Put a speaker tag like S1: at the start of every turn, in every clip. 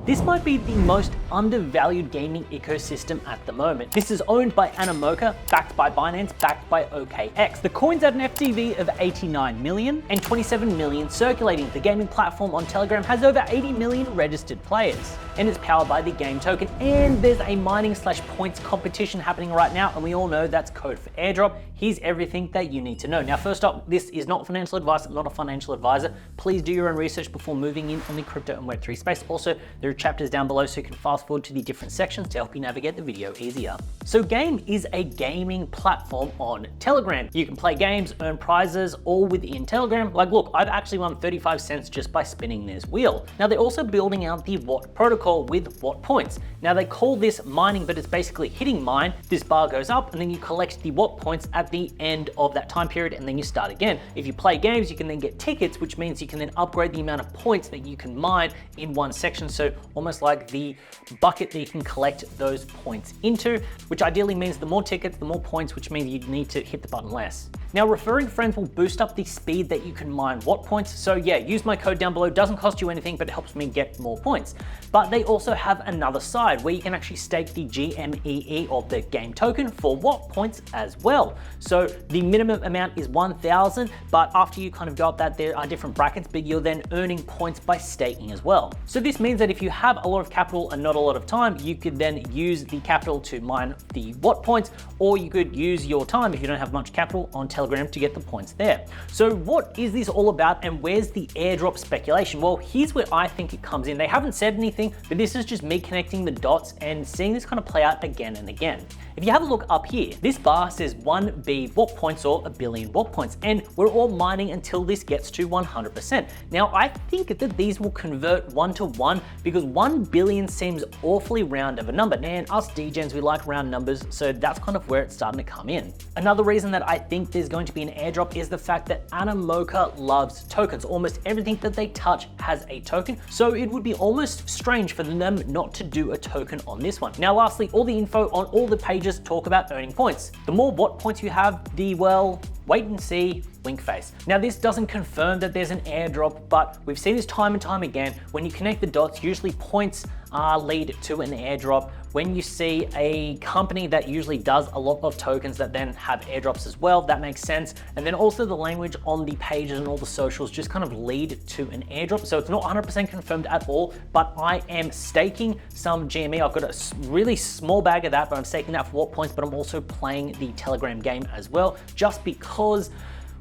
S1: This might be the most undervalued gaming ecosystem at the moment. This is owned by Animoca, backed by Binance, backed by OKX. The coin's at an FTV of 89 million and 27 million circulating. The gaming platform on Telegram has over 80 million registered players, and it's powered by the Game token. And there's a mining/points competition happening right now, and we all know that's code for airdrop. Here's everything that you need to know. Now, first up, this is not financial advice. I'm not a financial advisor. Please do your own research before moving in on the crypto and Web3 space. Also, there are chapters down below so you can fast forward to the different sections to help you navigate the video easier. So Game is a gaming platform on Telegram. You can play games, earn prizes, all within Telegram. Like, look, I've actually won 35 cents just by spinning this wheel. Now, they're also building out the WatProtocol with watpoints. Now, they call this mining, but it's basically hitting mine. This bar goes up, and then you collect the watpoints at the end of that time period, and then you start again. If you play games, you can then get tickets, which means you can then upgrade the amount of points that you can mine in one section. So almost like the bucket that you can collect those points into, which ideally means the more tickets, the more points, which means you need to hit the button less. Now, referring friends will boost up the speed that you can mine watpoints. So yeah, use my code down below. Doesn't cost you anything, but it helps me get more points. But they also have another side where you can actually stake the GMEE of the Game token for watpoints as well. So the minimum amount is 1,000, but after you kind of go up that, there are different brackets, but you're then earning points by staking as well. So this means that if you have a lot of capital and not a lot of time, you could then use the capital to mine the watpoints, or you could use your time if you don't have much capital on Telegram to get the points there. So what is this all about, and where's the airdrop speculation? Well, here's where I think it comes in. They haven't said anything, but this is just me connecting the dots and seeing this kind of play out again and again. If you have a look up here, this bar says 1B watpoints or 1 billion watpoints, and we're all mining until this gets to 100%. Now, I think that these will convert 1 to 1 because 1 billion seems awfully round of a number. And us degens, we like round numbers, so that's kind of where it's starting to come in. Another reason that I think there's going to be an airdrop is the fact that Animoca loves tokens. Almost everything that they touch has a token, so it would be almost strange for them not to do a token on this one. Now, lastly, all the info on all the pages talk about earning points. The more watpoints you have, the, well, wait and see, wink face. Now, this doesn't confirm that there's an airdrop, but we've seen this time and time again. When you connect the dots, usually points lead to an airdrop. When you see a company that usually does a lot of tokens that then have airdrops as well, that makes sense. And then also the language on the pages and all the socials just kind of lead to an airdrop. So it's not 100% confirmed at all, but I am staking some GME. I've got a really small bag of that, but I'm staking that for watpoints, but I'm also playing the Telegram game as well, just because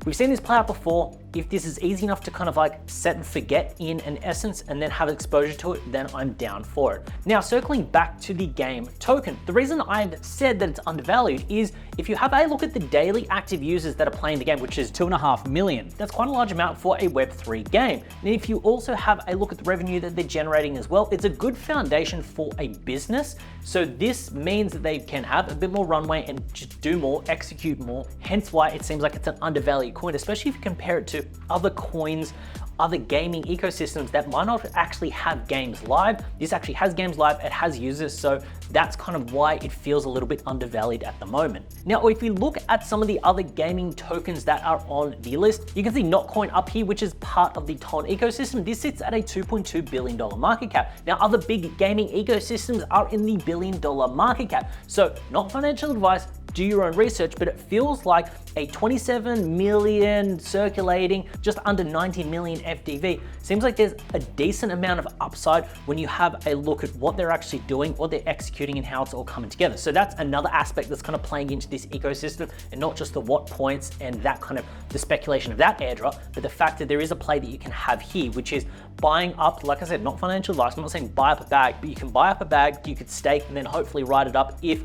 S1: we've seen this play out before. If this is easy enough to kind of like set and forget in an essence and then have exposure to it, then I'm down for it. Now, circling back to the Game token, the reason I've said that it's undervalued is if you have a look at the daily active users that are playing the game, which is 2.5 million, that's quite a large amount for a Web3 game. And if you also have a look at the revenue that they're generating as well, it's a good foundation for a business. So this means that they can have a bit more runway and just do more, execute more, hence why it seems like it's an undervalued coin, especially if you compare it to other coins, other gaming ecosystems that might not actually have games live. This actually has games live, it has users, so that's kind of why it feels a little bit undervalued at the moment. Now, if we look at some of the other gaming tokens that are on the list, you can see Notcoin up here, which is part of the TON ecosystem. This sits at a $2.2 billion market cap. Now, other big gaming ecosystems are in the $1 billion market cap. So not financial advice, do your own research, but it feels like a 27 million circulating, just under 90 million FDV. Seems like there's a decent amount of upside when you have a look at what they're actually doing, what they're executing, and how it's all coming together. So that's another aspect that's kind of playing into this ecosystem, and not just the watpoints and that kind of the speculation of that airdrop, but the fact that there is a play that you can have here, which is buying up, like I said, not financial advice, I'm not saying buy up a bag, but you can buy up a bag, you could stake and then hopefully ride it up if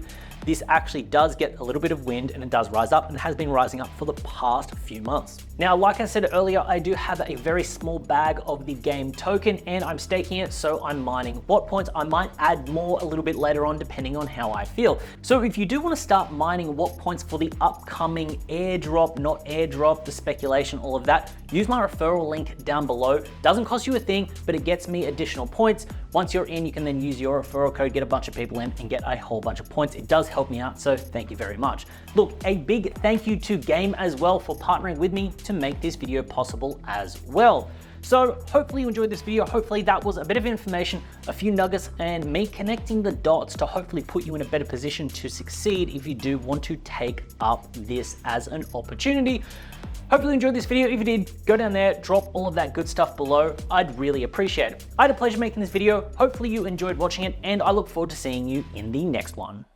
S1: this actually does get a little bit of wind and it does rise up, and it has been rising up for the past few months. Now, like I said earlier, I do have a very small bag of the Game token and I'm staking it, so I'm mining watpoints. I might add more a little bit later on depending on how I feel. So if you do want to start mining watpoints for the upcoming airdrop, not airdrop, the speculation, all of that, use my referral link down below. Doesn't cost you a thing, but it gets me additional points. Once you're in, you can then use your referral code, get a bunch of people in and get a whole bunch of points. It does help me out, so thank you very much. Look, a big thank you to Game as well for partnering with me to make this video possible as well. So hopefully you enjoyed this video. Hopefully that was a bit of information, a few nuggets, and me connecting the dots to hopefully put you in a better position to succeed if you do want to take up this as an opportunity. Hopefully you enjoyed this video. If you did, go down there, drop all of that good stuff below. I'd really appreciate it. I had a pleasure making this video. Hopefully you enjoyed watching it, and I look forward to seeing you in the next one.